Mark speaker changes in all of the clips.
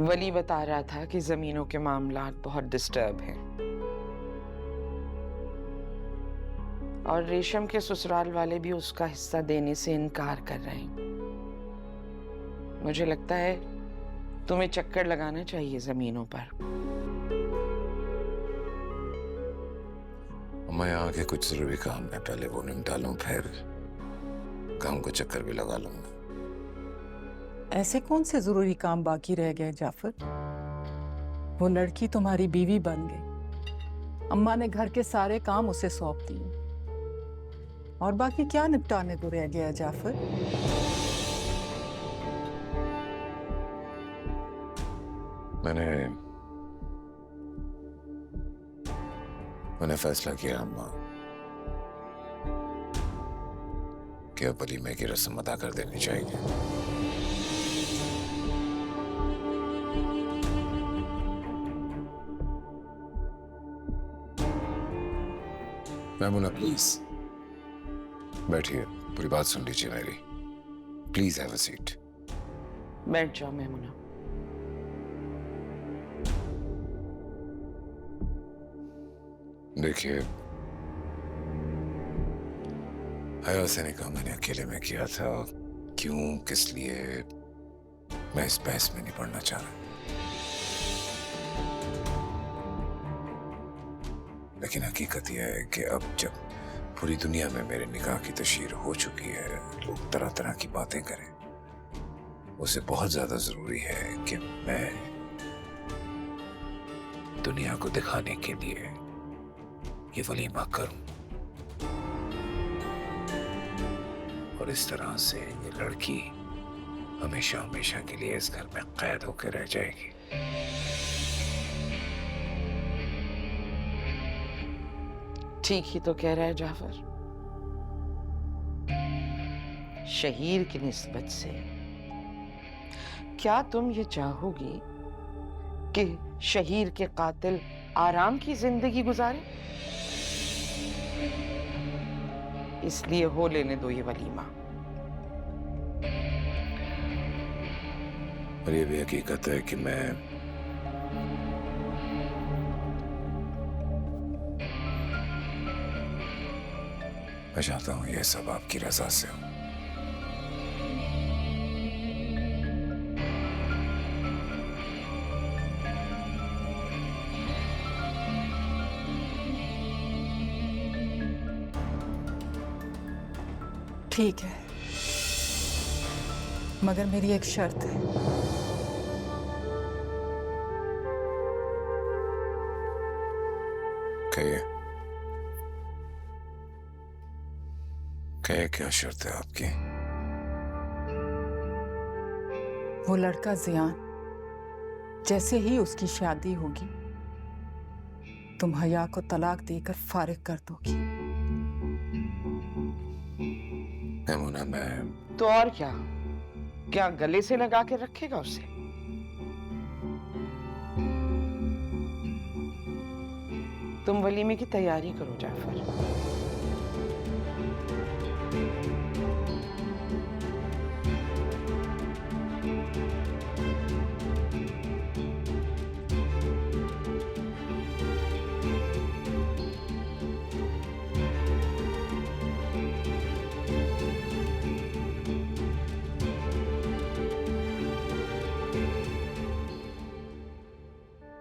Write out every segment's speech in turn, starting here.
Speaker 1: वली बता रहा था कि जमीनों के मामलात बहुत डिस्टर्ब हैं और रेशम के ससुराल वाले भी उसका हिस्सा देने से इनकार कर रहे हैं। मुझे लगता है तुम्हें चक्कर लगाना चाहिए जमीनों पर।
Speaker 2: मैं यहाँ के कुछ जरूरी काम है, पहले वो निपटा लूं, फिर काम को चक्कर भी लगा लूंगा।
Speaker 3: ऐसे कौन से जरूरी काम बाकी रह गए जाफर? वो लड़की तुम्हारी बीवी बन गई, अम्मा ने घर के सारे काम उसे सौंप दिए, और बाकी क्या निपटाने को रह गया जाफर?
Speaker 2: मैंने फैसला किया अम्मा कि अब वलीमे की रस्म अदा कर देनी चाहिए। मैमुना प्लीज बैठिए, पूरी बात सुन लीजिए मेरी। Please have a seat.
Speaker 1: बैठ जाओ मैमुना।
Speaker 2: देखिए, हया से निकाह मैंने अकेले में किया था। क्यों, किस लिए, मैं इस बहस में नहीं पड़ना चाह रहा, लेकिन हकीकत यह है कि अब जब पूरी दुनिया में मेरे निकाह की तशहीर हो चुकी है, लोग तरह तरह की बातें करें, उसे बहुत ज्यादा जरूरी है कि मैं दुनिया को दिखाने के लिए ये वलीमा करूं, और इस तरह से ये लड़की हमेशा हमेशा के लिए इस घर में कैद होकर रह जाएगी।
Speaker 1: ठीक ही तो कह रहा है जाफर। शहीर की निस्बत से क्या तुम ये चाहोगी कि शहीर के कातिल आराम की जिंदगी गुजारे? इसलिए हो लेने दो ये वलीमा।
Speaker 2: और ये भी हकीकत है कि मैं चाहता हूं ये सब आपकी रजा से हो।
Speaker 3: ठीक है, मगर मेरी एक शर्त है।
Speaker 2: कहिए, क्या शर्त है आपकी?
Speaker 3: वो लड़का जियान जैसे ही उसकी शादी होगी, तुम हया को तलाक देकर फारिग कर दोगी।
Speaker 2: मैमुना, मैं
Speaker 1: तो और क्या, क्या गले से लगा के रखेगा उसे? तुम वलीमे की तैयारी करो जाफर।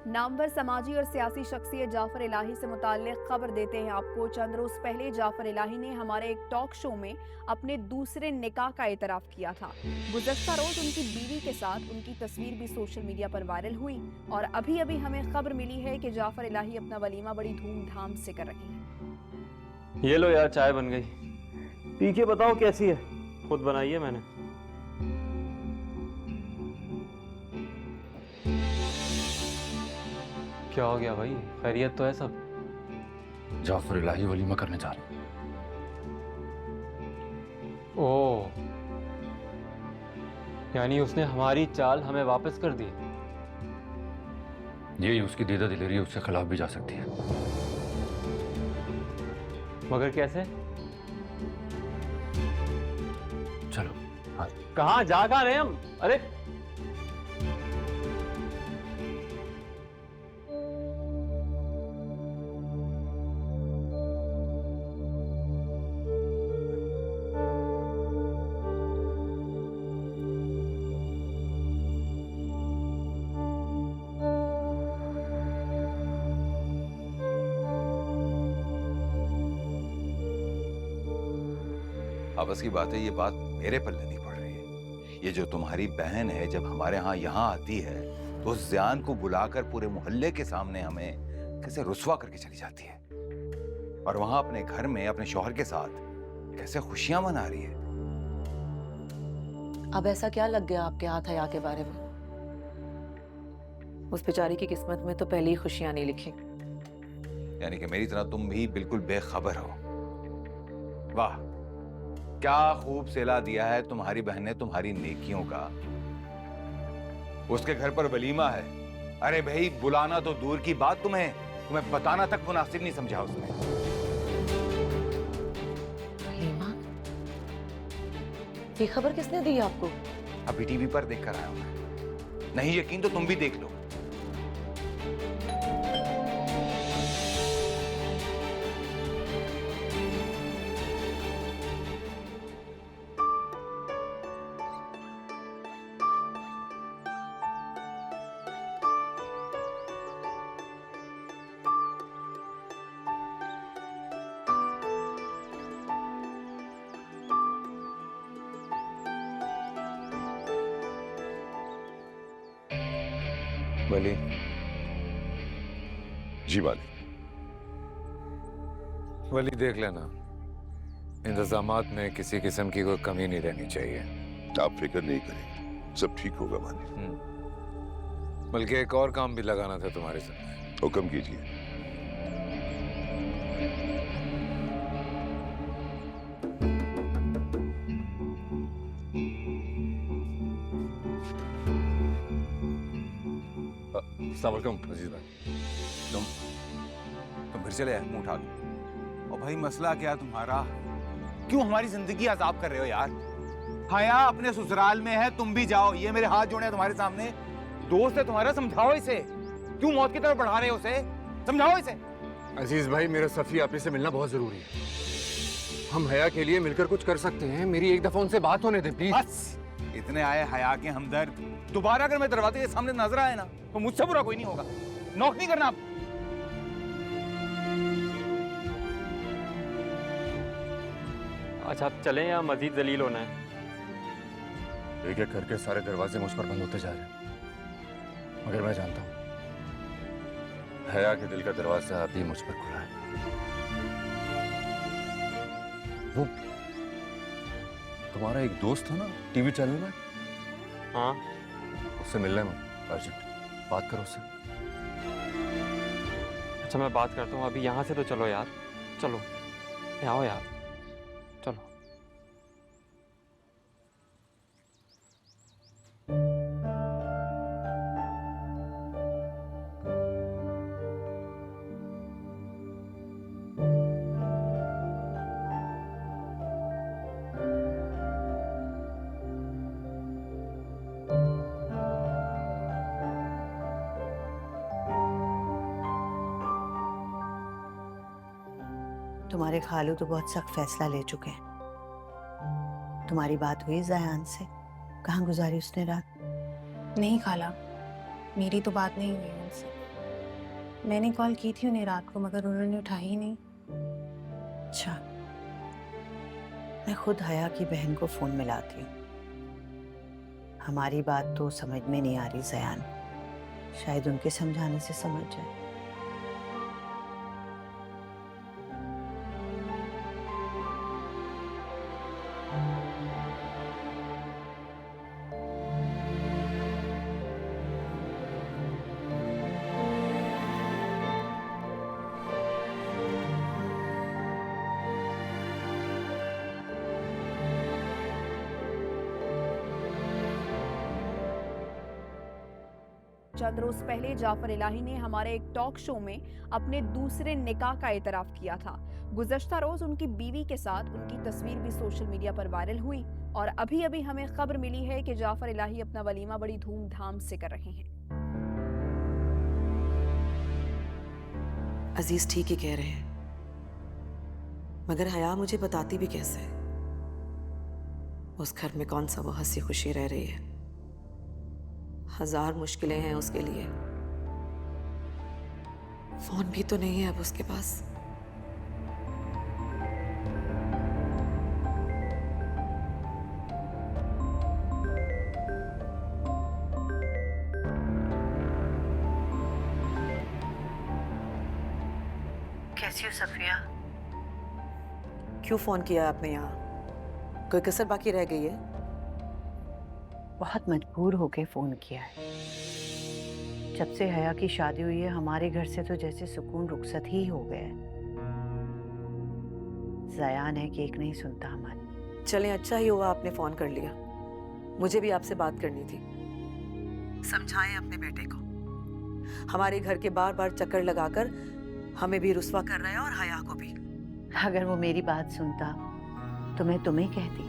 Speaker 4: नामवर समाजी और सियासी शख्सियत जाफर इलाही से मुताल्लिक खबर देते हैं आपको। चंद रोज पहले जाफर इलाही ने हमारे एक टॉक शो में अपने दूसरे निकाह का एतराफ किया था। गुज़श्ता रोज उनकी बीवी के साथ उनकी तस्वीर भी सोशल मीडिया पर वायरल हुई, और अभी अभी हमें खबर मिली है कि जाफर इलाही अपना वलीमा बड़ी धूमधाम से कर रहे हैं।
Speaker 5: ये लो यार, चाय बन गई, पी के बताओ कैसी है। खुद बनाई है मैंने। क्या हो गया भाई, खैरियत तो है सब?
Speaker 6: जाफर इलाही वलीमा करने जा रहे।
Speaker 5: ओह, यानी उसने हमारी चाल हमें वापस कर दी।
Speaker 6: ये उसकी दीदा दिलेरी उसके खिलाफ भी जा सकती है।
Speaker 5: मगर कैसे?
Speaker 6: चलो। हाँ।
Speaker 5: कहाँ जा रहे हैं हम? अरे
Speaker 7: बस की बात है, ये बात मेरे पल्ले नहीं पड़ रही है। ये जो तुम्हारी बहन है, जब हमारे यहाँ आती है तो उस ज़ियान को बुलाकर पूरे मोहल्ले के सामने हमें कैसे रुस्वा करके चली जाती है, और वहां अपने घर में अपने शौहर के साथ कैसे खुशियां मना रही है।
Speaker 8: अब ऐसा क्या लग गया आपके हाथ हया के बारे में? उस बेचारी की किस्मत में तो पहले ही खुशियां नहीं लिखी।
Speaker 7: यानी कि मेरी तरह तुम भी बिल्कुल बेखबर हो। वाह, क्या खूब सेला दिया है तुम्हारी बहन ने तुम्हारी नेकियों का। उसके घर पर वलीमा है। अरे भाई, बुलाना तो दूर की बात, तुम्हें बताना तक मुनासिब नहीं समझा उसने।
Speaker 8: वलीमा? ये खबर किसने दी आपको?
Speaker 7: अभी टीवी पर देख कर आया हूं मैं। नहीं यकीन तो तुम भी देख लो।
Speaker 2: वली।
Speaker 9: जी मालिक।
Speaker 2: वली देख लेना, इंतजामात में किसी किस्म की कोई कमी नहीं रहनी चाहिए।
Speaker 9: आप फिक्र नहीं करें, सब ठीक होगा मालिक।
Speaker 2: बल्कि एक और काम भी लगाना था तुम्हारे साथ।
Speaker 9: हुक्म कीजिए।
Speaker 2: अस्सलाम वालेकुम अजीज भाई।
Speaker 7: तुम फिर चले आए मुंह उठा के। और भाई मसला क्या तुम्हारा? क्यों हमारी जिंदगी अजाब कर रहे हो यार? हया अपने ससुराल में है, तुम भी जाओ। ये मेरे हाथ जोड़े हैं तुम्हारे सामने। दोस्त है तुम्हारा, समझाओ इसे। क्यों मौत की तरफ बढ़ा रहे हो उसे? समझाओ इसे।
Speaker 6: अजीज भाई, मेरा सफी आपने से मिलना बहुत जरूरी है। हम हया के लिए मिलकर कुछ कर सकते हैं। मेरी एक दफा उनसे बात होने दे प्लीज।
Speaker 7: बस इतने आए हया के हमदर्द। दोबारा अगर मैं दरवाजे के सामने नजर आए ना तो मुझसे बुरा कोई नहीं होगा। नॉक नहीं करना आप।
Speaker 5: अच्छा, आप चलें या मजीद जलील होना है?
Speaker 6: एक एक करके सारे दरवाजे मुझ पर बंद होते जा रहे हैं, मगर मैं जानता हूँ हया के दिल का दरवाजा अभी मुझ पर खुला है। वो तुम्हारा एक दोस्त था ना टीवी चैनल में?
Speaker 5: हाँ,
Speaker 6: उससे मिलने में अर्जेंट, बात करो उससे।
Speaker 5: अच्छा मैं बात करता हूँ। अभी यहाँ से तो चलो यार, चलो आओ यार, चलो।
Speaker 10: तुम्हारे खालू तो बहुत सख्त फैसला ले चुके हैं। तुम्हारी बात हुई ज़यान से? कहाँ गुजारी उसने रात?
Speaker 11: नहीं खाला, मेरी तो बात नहीं हुई उनसे। मैंने कॉल की थी उन्हें रात को, मगर उन्होंने उठाई ही नहीं।
Speaker 10: अच्छा, मैं खुद हया की बहन को फोन मिलाती हूँ। हमारी बात तो समझ में नहीं आ रही ज़यान, शायद उनके समझाने से समझ जाए।
Speaker 4: चंद रोज पहले जाफर इलाही ने हमारे एक टॉक शो में अपने दूसरे निकाह का एतराफ किया था। गुज़श्ता रोज उनकी बीवी के साथ उनकी तस्वीर भी सोशल मीडिया पर वायरल हुई और अभी अभी हमें खबर मिली है कि जाफर इलाही अपना वलीमा बड़ी धूमधाम से कर रहे हैं।
Speaker 8: अजीज ठीक ही कह रहे हैं, मगर हया मुझे बताती भी कैसे है? उस घर में कौन सा वो हंसी खुशी रह रही है? हजार मुश्किलें हैं उसके लिए। फोन भी तो नहीं है अब उसके पास।
Speaker 10: कैसी हो सफिया?
Speaker 8: क्यों फोन किया आपने यहाँ? कोई कसर बाकी रह गई है?
Speaker 10: बहुत मजबूर होके फोन किया है। जब से हया की शादी हुई है हमारे घर से तो जैसे सुकून रुखसत ही हो गया है। ज़यान है कि एक नहीं सुनता हमारी।
Speaker 8: चलें, अच्छा ही हुआ आपने फोन कर लिया। मुझे भी आपसे बात करनी थी। समझाएं अपने बेटे को, हमारे घर के बार बार चक्कर लगाकर हमें भी रुस्वा कर रहा है और हया को भी।
Speaker 10: अगर वो मेरी बात सुनता तो मैं तुम्हें कहती।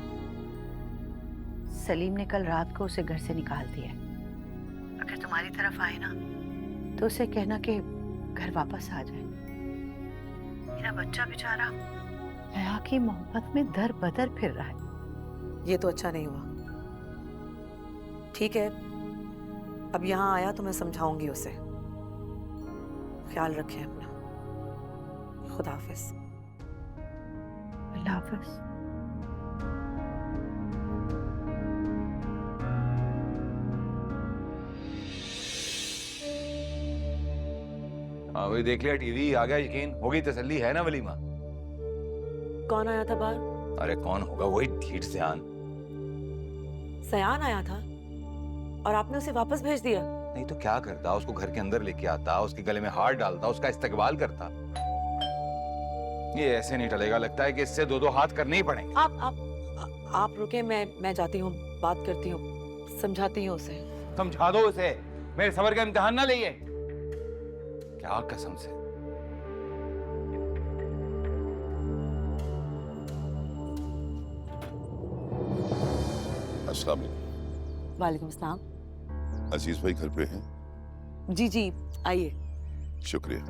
Speaker 10: सलीम ने कल रात को उसे घर से निकाल दिया। अगर तुम्हारी तरफ आए ना तो उसे कहना कि घर वापस आ जाए। मेरा बच्चा बेचारा हया की मोहब्बत में दर बदर फिर रहा है।
Speaker 8: ये तो अच्छा नहीं हुआ। ठीक है, अब यहाँ आया तो मैं समझाऊंगी उसे। ख्याल रखें अपना। खुदा हाफिज।
Speaker 10: अल्लाह हाफिज।
Speaker 7: हाँ वही देख लिया, टीवी आ गया, यकीन हो गई, तसल्ली है ना वलीमा?
Speaker 8: कौन आया था बाहर?
Speaker 7: अरे कौन होगा, वही ढीठ ज़यान।
Speaker 8: ज़यान आया था और आपने उसे वापस भेज दिया?
Speaker 7: नहीं तो क्या करता, उसको घर के अंदर लेके आता, उसके गले में हाथ डालता, उसका इस्तकबाल करता। ये ऐसे नहीं टलेगा, लगता है कि इससे दो दो हाथ करने ही पड़ेंगे।
Speaker 8: आप रुके, मैं जाती हूँ, बात करती हूँ, समझाती हूँ उसे।
Speaker 7: समझा दो उसे, मेरे सबर का इम्तिहान ना लिए। क्या कसम से।
Speaker 9: अस्सलाम वालेकुम।
Speaker 8: वालेकुम सलाम।
Speaker 9: अजीज भाई घर पे हैं?
Speaker 8: जी जी, आइए।
Speaker 9: शुक्रिया।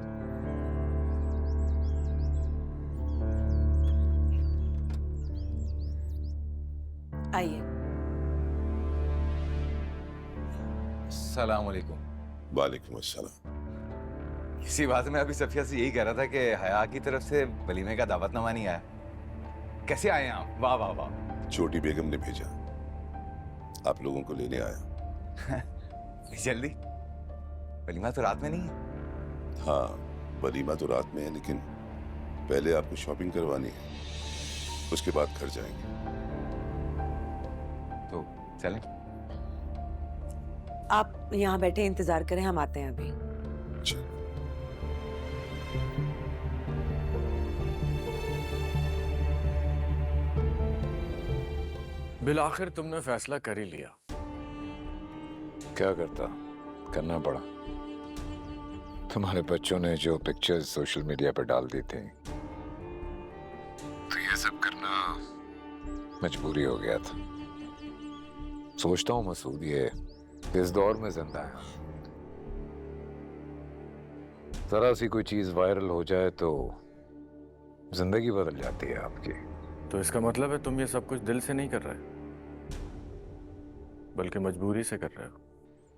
Speaker 8: आइए।
Speaker 7: अस्सलाम वालेकुम।
Speaker 9: वालेकुम अस्सलाम।
Speaker 7: इसी बात में अभी सफिया से यही कह रहा था कि हया की तरफ से वलीमे का दावतनामा नहीं आया। कैसे आए आप? वाह वाह वाह।
Speaker 9: छोटी बेगम ने भेजा, आप लोगों को लेने आया।
Speaker 7: जल्दी? वलीमा तो रात में नहीं है?
Speaker 9: हाँ वलीमा तो रात में है, लेकिन पहले आपको शॉपिंग करवानी है, उसके बाद घर जाएंगे।
Speaker 7: तो चलें?
Speaker 8: आप यहाँ बैठे इंतजार करें, हम आते हैं अभी।
Speaker 9: अच्छा।
Speaker 12: बिलाखिर तुमने फैसला कर ही लिया।
Speaker 2: क्या करता, करना पड़ा। तुम्हारे बच्चों ने जो पिक्चर्स सोशल मीडिया पर डाल दी थी, तो ये सब करना मजबूरी हो गया था। सोचता हूँ मसूद ये इस दौर में जिंदा है, जरा सी कोई चीज वायरल हो जाए तो जिंदगी बदल जाती है आपकी।
Speaker 12: तो इसका मतलब है तुम ये सब कुछ दिल से नहीं कर रहे, बल्कि मजबूरी से कर रहे हो।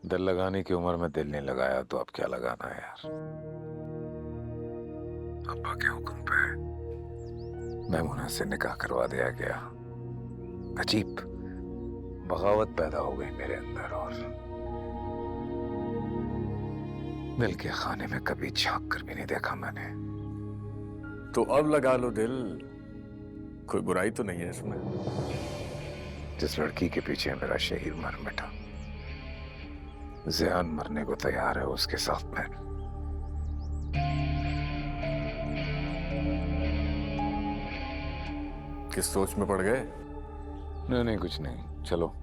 Speaker 2: दिल लगाने की उम्र में दिल नहीं लगाया तो अब क्या लगाना है यार। अब्बा के हुक्म पे मैमुना से निकाह करवा दिया गया। अजीब बगावत पैदा हो गई मेरे अंदर, और दिल के खाने में कभी झांक कर भी नहीं देखा मैंने।
Speaker 12: तो अब लगा लो दिल, कोई बुराई तो नहीं है इसमें।
Speaker 2: जिस लड़की के पीछे मेरा शहीद मर मिटा, ज़यान मरने को तैयार है उसके साथ में।
Speaker 12: किस सोच में पड़ गए?
Speaker 2: नहीं नहीं कुछ नहीं, चलो।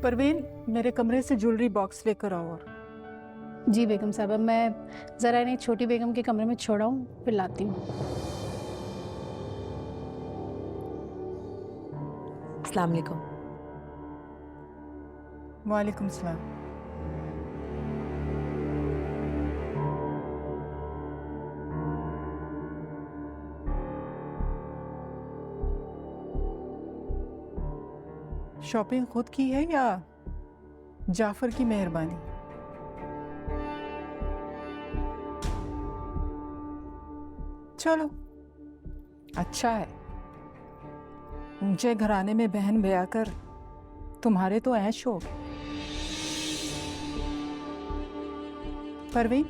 Speaker 3: परवीन, मेरे कमरे से ज्वेलरी बॉक्स लेकर आओ। और
Speaker 11: जी बेगम साहबा, मैं ज़रा इन्हें छोटी बेगम के कमरे में छोड़ाऊँ, फिर लाती हूँ।
Speaker 8: अस्सलाम वालेकुम।
Speaker 3: वालेकुम सलाम। शॉपिंग खुद की है या जाफर की मेहरबानी? चलो अच्छा है, ऊंचे घराने में बहन ब्याह कर तुम्हारे तो ऐश हो गए। परवीन,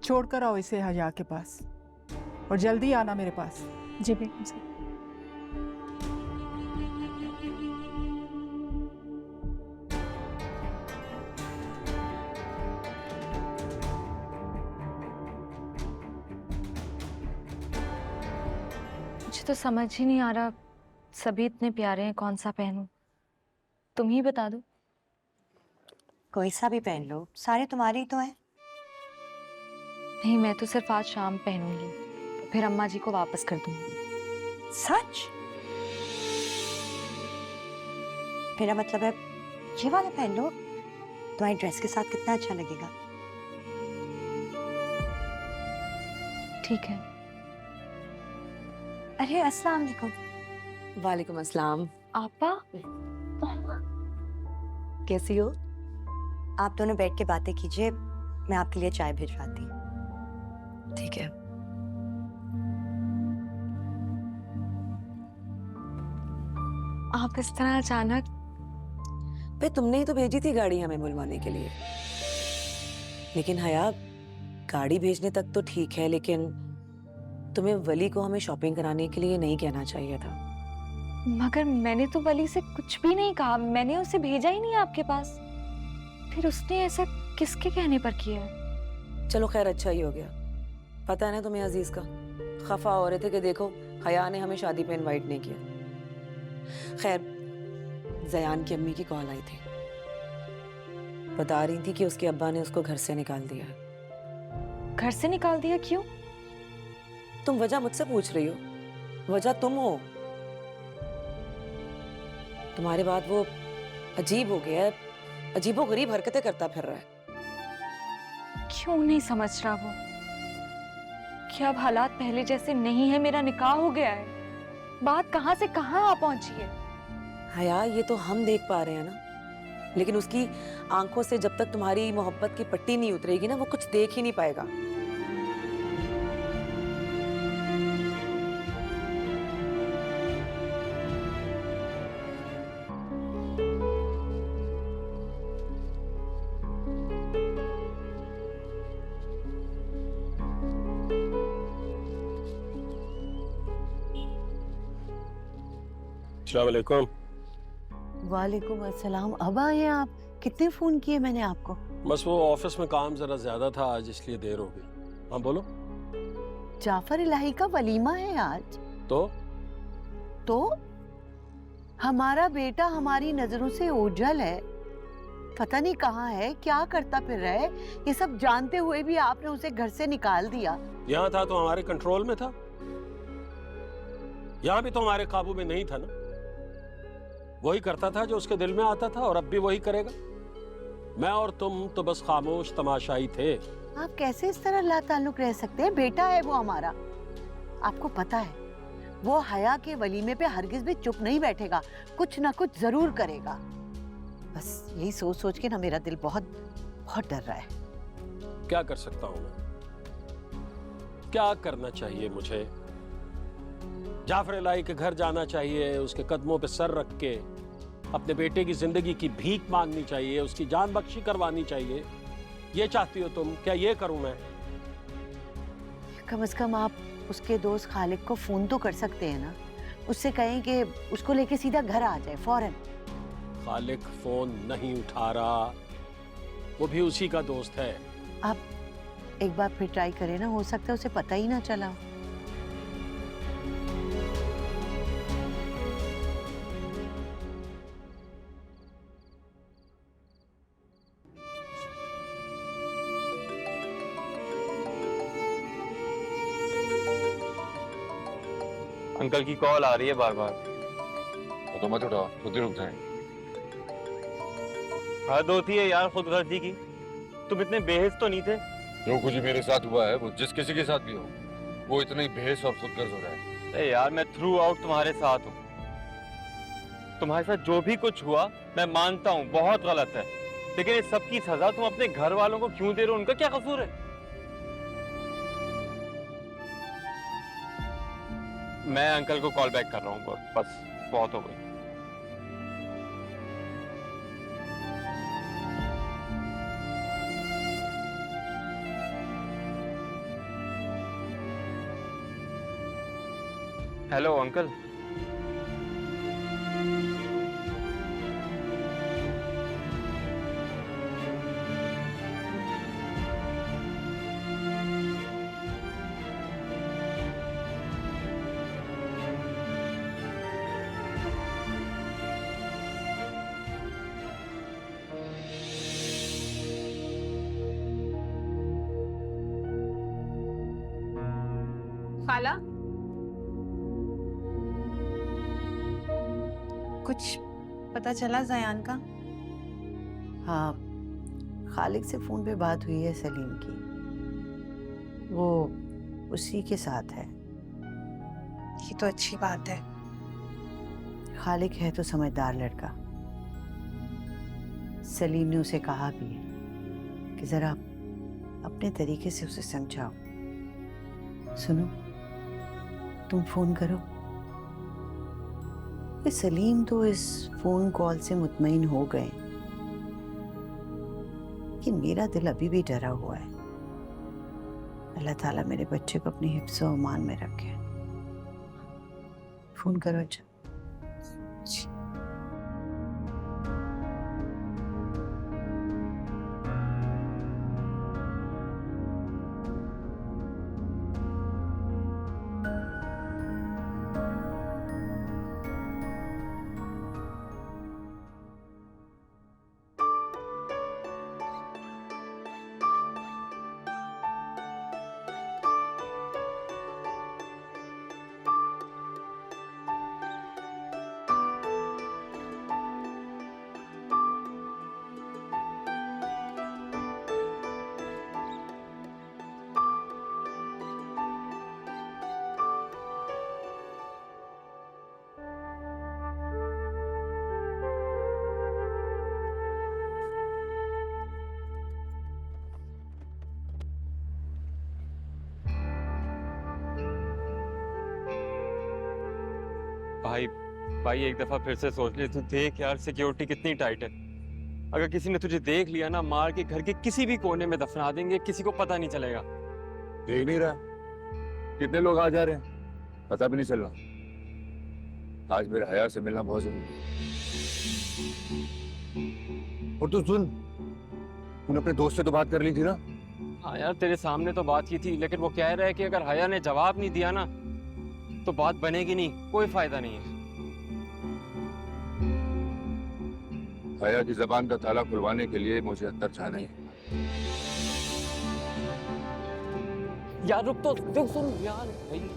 Speaker 3: छोड़कर आओ इसे हया के पास और जल्दी आना मेरे पास।
Speaker 11: जी बेगम साहब। मुझे तो समझ ही नहीं आ रहा, सभी इतने प्यारे हैं, कौन सा पहनूं? तुम ही बता दो।
Speaker 10: कोई सा भी पहन लो, सारे तुम्हारे ही तो हैं।
Speaker 11: नहीं, मैं तो सिर्फ आज शाम पहनूंगी, फिर अम्मा जी को वापस कर दूंगी।
Speaker 10: सच? मेरा मतलब है ये वाला पहन लो, तुम्हारी ड्रेस के साथ कितना अच्छा लगेगा।
Speaker 11: ठीक है। अरे अस्सलाम वालेकुम।
Speaker 8: वालेकुम अस्सलाम।
Speaker 11: आपा,
Speaker 8: कैसी हो?
Speaker 10: आप दोनों बैठ के बातें कीजिए, मैं आपके लिए चाय भिजवाती हूँ।
Speaker 8: ठीक है।
Speaker 11: आप इस तरह अचानक?
Speaker 8: भाई तुमने ही तो भेजी थी गाड़ी हमें बुलवाने के लिए। लेकिन हया, गाड़ी भेजने तक तो ठीक है, लेकिन तुम्हें वली को हमें शॉपिंग कराने के लिए नहीं कहना चाहिए था।
Speaker 11: मगर मैंने तो वली से कुछ भी नहीं कहा, मैंने उसे भेजा ही नहीं आपके पास। फिर उसने ऐसा किसके कहने पर किया है?
Speaker 8: चलो खैर, अच्छा ही हो गया। पता है ना तुम्हें अजीज का, खफा हो रहे थे कि देखो हया ने हमें शादी पे इनवाइट नहीं किया। खैर, जयान की अम्मी की कॉल आई थी, बता रही थी कि उसके अब्बा ने उसको घर से निकाल दिया है।
Speaker 11: घर से निकाल दिया? क्यों?
Speaker 8: तुम वजह मुझसे पूछ रही हो? वजह तुम हो। तुम्हारे बाद वो अजीब हो गया है, अजीबोगरीब हरकतें करता फिर रहा है।
Speaker 11: क्यों नहीं समझ रहा वो? क्या अब हालात पहले जैसे नहीं है? मेरा निकाह हो गया है, बात कहां से कहां आ पहुंची है।
Speaker 8: हया, ये तो हम देख पा रहे हैं ना, लेकिन उसकी आंखों से जब तक तुम्हारी मोहब्बत की पट्टी नहीं उतरेगी ना, वो कुछ देख ही नहीं पाएगा।
Speaker 12: अस्सलाम वालेकुम।
Speaker 10: वालेकुम अस्सलाम। अब आए हैं आप? कितने फोन किए मैंने आपको?
Speaker 12: बस वो ऑफिस में काम जरा ज्यादा था आज, इसलिए देर हो गई। हाँ बोलो।
Speaker 10: जाफर इलाही का वलीमा है आज। तो हमारा बेटा हमारी नजरों से ओझल है, पता नहीं कहाँ है, क्या करता फिर रहा है। ये सब जानते हुए भी आपने उसे घर से निकाल दिया।
Speaker 12: यहाँ था तो हमारे कंट्रोल में था, यहाँ भी तो हमारे काबू में नहीं था ना। वही करता था जो उसके दिल में आता था, और अब भी वही करेगा। मैं और तुम तो बस खामोश तमाशाई थे।
Speaker 10: आप कैसे इस तरह लाताल्लुक रह सकते हैं? बेटा है वो हमारा। आपको पता है वो हया के वलीमे पे हरगिज भी चुप नहीं बैठेगा, कुछ ना कुछ जरूर करेगा। बस यही सोच सोच के ना मेरा दिल बहुत बहुत डर रहा है।
Speaker 12: क्या कर सकता हूं मैं? क्या करना चाहिए मुझे? जाफर इलाही के घर जाना चाहिए, उसके कदमों पे सर रख के अपने बेटे की जिंदगी की भीख मांगनी चाहिए, उसकी जान बख्शी करवानी चाहिए। ये चाहती हो तुम? क्या ये करूं मैं?
Speaker 10: कम से कम आप उसके दोस्त खालिद को फोन तो कर सकते हैं ना, उससे कहें कि उसको लेके सीधा घर आ जाए फौरन।
Speaker 12: खालिद फोन नहीं उठा रहा, वो भी उसी का दोस्त है।
Speaker 10: आप एक बार फिर ट्राई करें ना, हो सकता है उसे पता ही ना चला।
Speaker 5: अंकल की कॉल आ रही है बार बार।
Speaker 6: तो मत उठाओ, खुद ही रुक जाएंगे।
Speaker 5: हद होती है यार खुदगर्जी की। तुम इतने बेहिस तो नहीं थे।
Speaker 6: जो कुछ मेरे साथ हुआ है वो जिस किसी के साथ भी हो, वो इतना ही बेहस और खुदगर्ज हो रहा है।
Speaker 5: अरे यार मैं थ्रू आउट तुम्हारे साथ हूँ। तुम्हारे साथ जो भी कुछ हुआ मैं मानता हूँ बहुत गलत है, लेकिन इस सब की सजा तुम अपने घर वालों को क्यों दे रहे हो? उनका क्या कसूर है? मैं अंकल को कॉल बैक कर रहा हूँ, बस बहुत हो गई। Hello uncle.
Speaker 4: खाला,
Speaker 10: कुछ पता चला जयान का? हाँ, खालिद से फोन पे बात हुई है सलीम की। वो उसी के साथ है।
Speaker 11: ये तो अच्छी बात है।
Speaker 10: खालिद है तो समझदार लड़का। सलीम ने उसे कहा भी है कि जरा अपने तरीके से उसे समझाओ। सुनो, तुम फोन करो। कि सलीम तो इस फोन कॉल से मुतमईन हो गए, कि मेरा दिल अभी भी डरा हुआ है। अल्लाह ताला मेरे बच्चे को अपने हिफ्ज़ व अमान में रखे। फोन करो। अच्छा
Speaker 5: भाई भाई एक दफा फिर से सोच ले। तू देख यार सिक्योरिटी कितनी टाइट है। अगर किसी ने तुझे देख लिया ना, मार के घर के किसी भी कोने में दफना देंगे, किसी को पता नहीं चलेगा।
Speaker 6: देख नहीं रहा कितने लोग आ जा रहे हैं, पता भी नहीं चल रहा। आज मेरे हया से मिलना बहुत जरूरी है। और तू सुन, तूने अपने दोस्त से तो बात कर ली थी ना?
Speaker 5: हाँ यार तेरे सामने तो बात की थी, लेकिन वो कह रहा है कि अगर हया ने जवाब नहीं दिया ना तो बात बनेगी नहीं, कोई फायदा नहीं है।
Speaker 6: हया की जबान का ताला खुलवाने के लिए मुझे अंदर जाना है।
Speaker 5: यार रुक तो सुन यार भाई।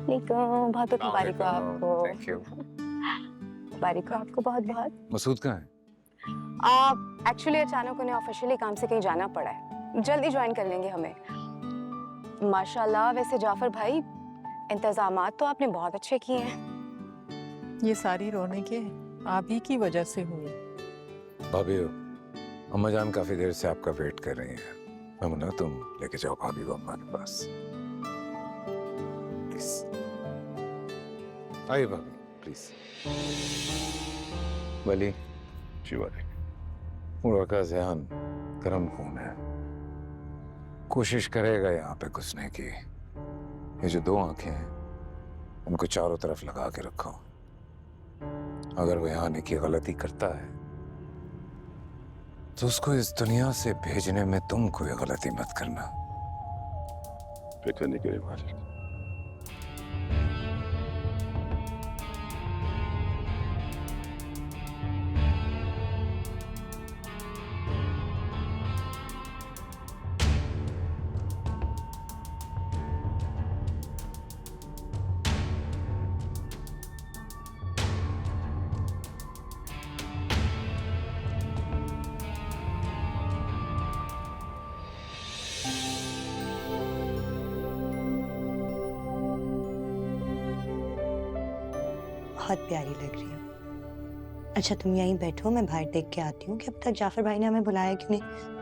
Speaker 11: वालेकुम, बहुत बहुत मुबारक हो आपको।
Speaker 2: Thank you.
Speaker 11: मुबारक हो आपको बहुत बहुत।
Speaker 6: मसूद कहाँ है?
Speaker 11: एक्चुअली अचानक उन्हें ऑफिशियली काम से कहीं जाना पड़ा है, जल्दी ज्वाइन कर लेंगे हमें। माशाल्लाह, वैसे जाफर भाई इंतजामात तो आपने बहुत अच्छे किए हैं।
Speaker 3: ये सारी रौनकें आप ही की वजह से हुई।
Speaker 2: भाभी, अम्मा जान काफी देर से आपका वेट कर रही हैं। ममुना, तुम लेके जाओ भाभी को अम्मा के पास, प्लीज। आइए भाभी, प्लीज। वली, जी वाले। मुर्गा का ज़हन गर्म खून है, कोशिश करेगा यहाँ पे घुसने की। ये जो 2 आंखें हैं, उनको चारों तरफ लगा के रखो। अगर वो यहाँ आने की गलती करता है तो उसको इस दुनिया से भेजने में तुम कोई गलती मत करना।
Speaker 9: फिक्र नहीं करे मालिक।
Speaker 10: बहुत प्यारी लग रही हो। अच्छा तुम यहीं बैठो, मैं बाहर देख के आती हूँ कि अब तक जाफर भाई ने हमें बुलाया क्यों नहीं।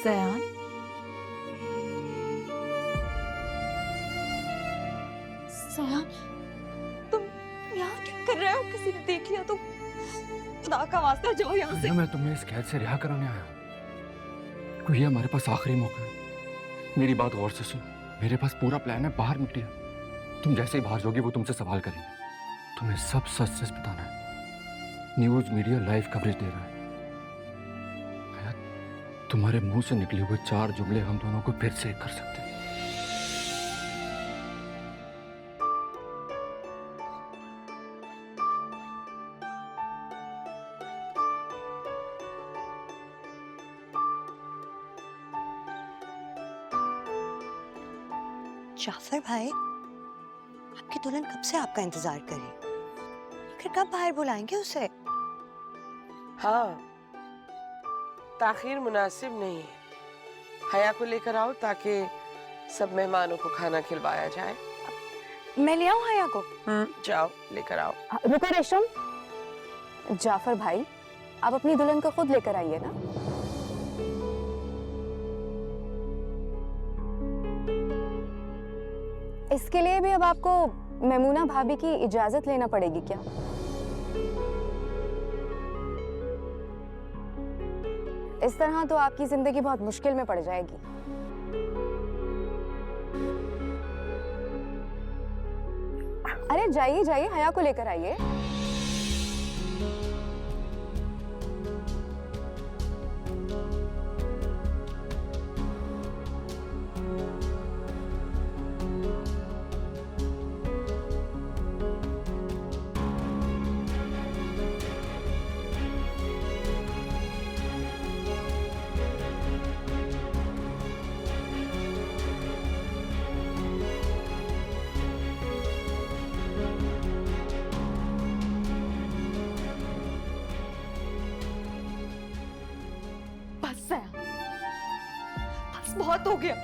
Speaker 3: सयान,
Speaker 11: सयान, तुम यहाँ क्या कर रहे हो? किसी ने देख लिया तो खुदा का वास्ता जाओ यहाँ से।
Speaker 6: मैं तुम्हें इस कैद से रिहा कराने आया। कोई ये हमारे पास आखिरी मौका है। मेरी बात गौर से सुनो, मेरे पास पूरा प्लान है, बाहर निकलिए। तुम जैसे ही बाहर जाओगी वो तुमसे सवाल करेंगे। तुम्हें सब सच सच बताना है। न्यूज मीडिया लाइव कवरेज दे रहा है। तुम्हारे मुंह से निकले हुए 4 जुमले हम दोनों को फिर से एक कर सकते हैं।
Speaker 10: जाफर भाई, आपकी दुल्हन कब से आपका इंतजार कर रही है? फिर कब बाहर बुलाएंगे उसे?
Speaker 1: हाँ, ताखिर मुनासिब नहीं है। हया को लेकर आओ ताकि सब मेहमानों को खाना खिलवाया जाए।
Speaker 11: मैं ले आऊँ हया को?
Speaker 1: जाओ लेकर आओ।
Speaker 11: रुको रेशम, जाफर भाई आप अपनी दुल्हन को खुद लेकर आइए ना। इसके लिए भी अब आपको मैमूना भाभी की इजाजत लेना पड़ेगी क्या? इस तरह तो आपकी जिंदगी बहुत मुश्किल में पड़ जाएगी। अरे जाइए जाइए, हया को लेकर आइए।
Speaker 13: बस बहुत हो गया।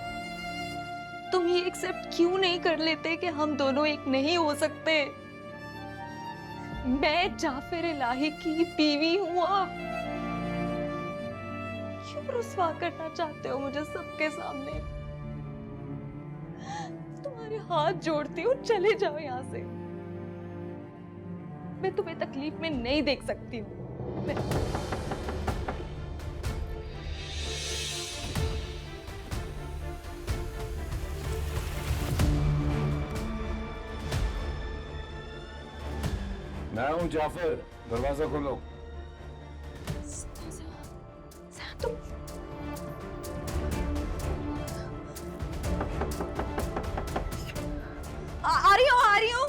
Speaker 13: तुम ये एक्सेप्ट क्यों नहीं कर लेते कि हम दोनों एक नहीं हो सकते? मैं जाफर इलाही की बीवी हूँ आप। क्यों रुस्वा करना चाहते हो मुझे सबके सामने? तुम्हारे हाथ जोड़ती हूँ, चले जाओ यहाँ से। मैं तुम्हें तकलीफ में नहीं देख सकती हूँ।
Speaker 2: मैं हूँ जाफर, दरवाजा खोलो।
Speaker 13: तुम आ रही हो, आ रही हो।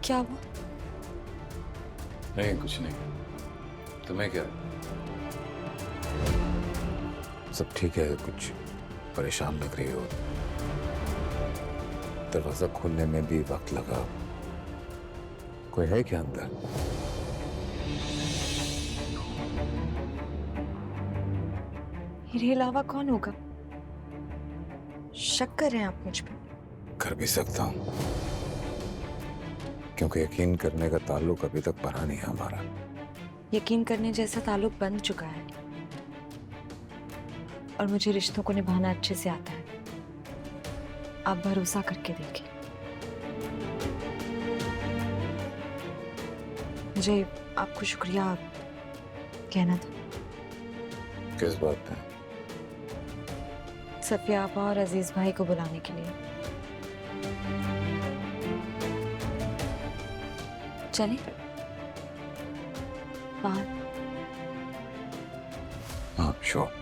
Speaker 13: क्या हुआ?
Speaker 2: नहीं, कुछ नहीं। तुम्हें क्या? सब ठीक है, कुछ परेशान लग रही हो। दरवाजा खोलने में भी वक्त लगा। कोई है क्या अंदर?
Speaker 13: मेरे अलावा कौन होगा? शक कर रहे हैं आप मुझ पे?
Speaker 2: कर भी सकता हूँ, क्योंकि यकीन करने का ताल्लुक अभी तक बना नहीं है हमारा।
Speaker 13: यकीन करने जैसा ताल्लुक बन चुका है और मुझे रिश्तों को निभाना अच्छे से आता है। आप भरोसा करके देखें। मुझे आपको शुक्रिया कहना था।
Speaker 2: किस बात पे?
Speaker 13: सफिया आपा और अजीज भाई को बुलाने के लिए। चलें बाहर?
Speaker 2: हाँ, श्योर।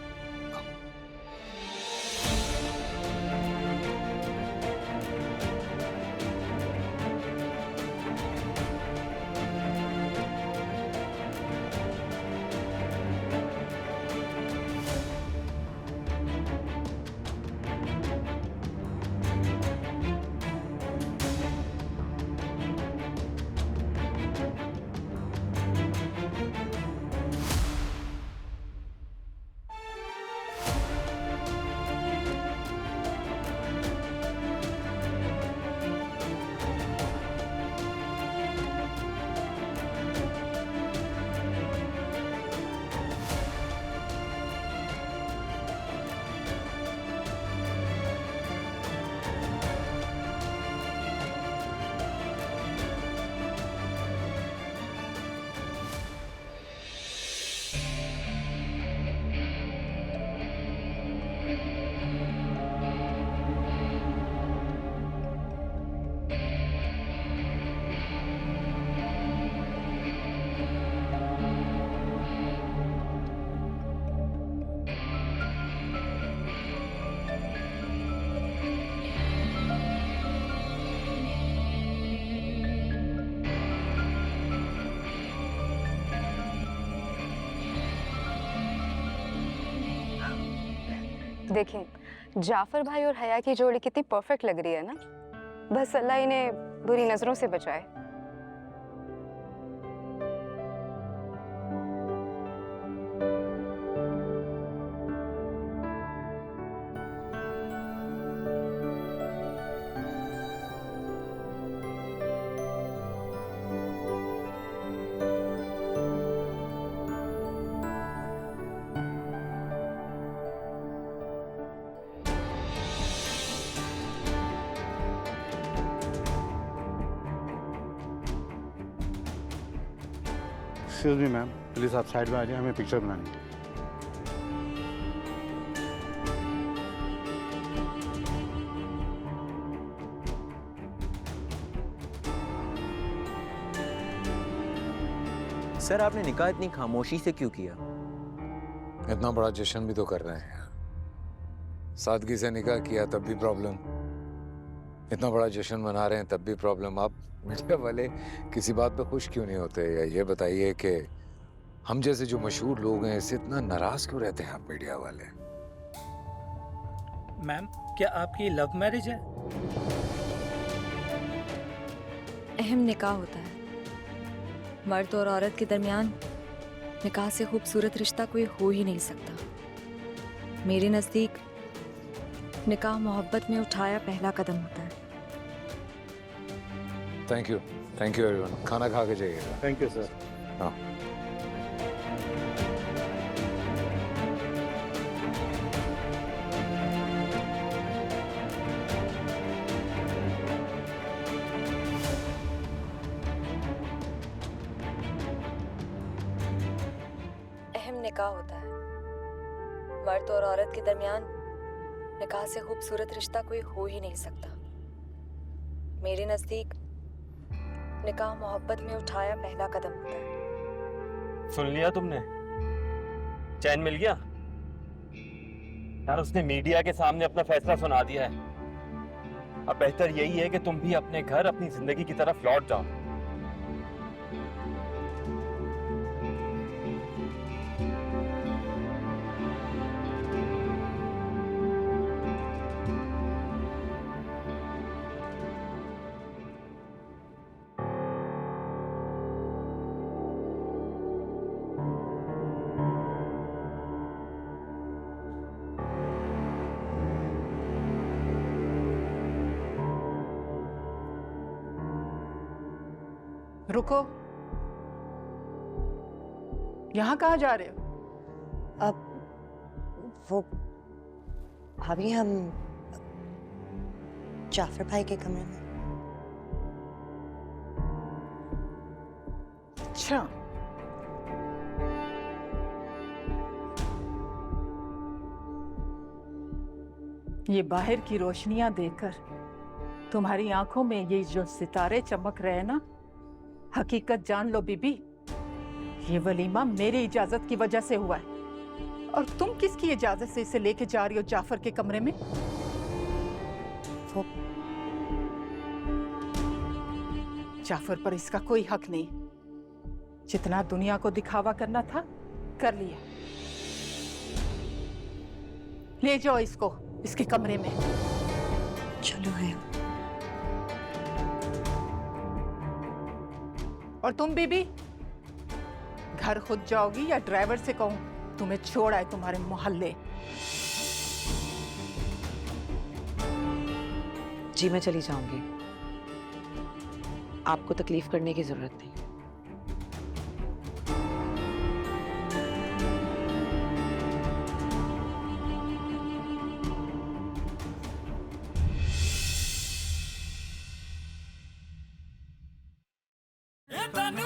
Speaker 11: देखें, जाफर भाई और हया की जोड़ी कितनी परफेक्ट लग रही है ना। बस अल्लाह इन्हें बुरी नजरों से बचाए।
Speaker 14: एक्सक्यूज मी मैम, प्लीज़ आप साइड में आ जाए, हमें पिक्चर बनानी है।
Speaker 15: सर, आपने निकाह इतनी खामोशी से क्यों किया?
Speaker 2: इतना बड़ा जश्न भी तो कर रहे हैं। सादगी से निकाह किया तब भी प्रॉब्लम, इतना बड़ा जश्न मना रहे हैं तब भी प्रॉब्लम। आप मीडिया वाले किसी बात पे खुश क्यों नहीं होते? या ये बताइए कि हम जैसे जो मशहूर लोग हैं इससे इतना नाराज क्यों रहते हैं आप मीडिया वाले?
Speaker 16: मैम, क्या आपकी लव मैरिज है?
Speaker 13: अहम निकाह होता है। मर्द और औरत के दरमियान निकाह से खूबसूरत रिश्ता कोई हो ही नहीं सकता। मेरे नज़दीक निकाह मोहब्बत में उठाया पहला कदम होता है।
Speaker 2: Thank you everyone. खाना खा के जाइएगा।
Speaker 14: Thank you sir.
Speaker 2: हाँ।
Speaker 13: अहम निकाह होता है। मर्द और औरत के दरमियान निकाह से खूबसूरत रिश्ता कोई हो ही नहीं सकता। मेरे नज़दीक निकाह मोहब्बत में उठाया पहला कदम होता है।
Speaker 5: सुन लिया तुमने? चैन मिल गया यार। उसने मीडिया के सामने अपना फैसला सुना दिया है। अब बेहतर यही है कि तुम भी अपने घर, अपनी जिंदगी की तरफ लौट जाओ।
Speaker 3: रुको, यहाँ कहाँ जा रहे हो?
Speaker 10: अब वो भाभी, हम जाफर भाई के कमरे में।
Speaker 3: अच्छा, ये बाहर की रोशनियां देखकर तुम्हारी आंखों में ये जो सितारे चमक रहे हैं ना, हकीकत जान लो बीबी, ये वलीमा मेरी इजाजत की वजह से हुआ है। और तुम किसकी इजाजत से इसे लेके जा रही हो जाफर के कमरे में?
Speaker 10: वो
Speaker 3: जाफर पर इसका कोई हक नहीं। जितना दुनिया को दिखावा करना था कर लिया। ले जाओ इसको इसके कमरे में।
Speaker 10: चलो है।
Speaker 3: और तुम बीबी, घर खुद जाओगी या ड्राइवर से कहूं तुम्हें छोड़ आए तुम्हारे मोहल्ले?
Speaker 8: जी मैं चली जाऊंगी, आपको तकलीफ करने की जरूरत नहीं।
Speaker 16: तन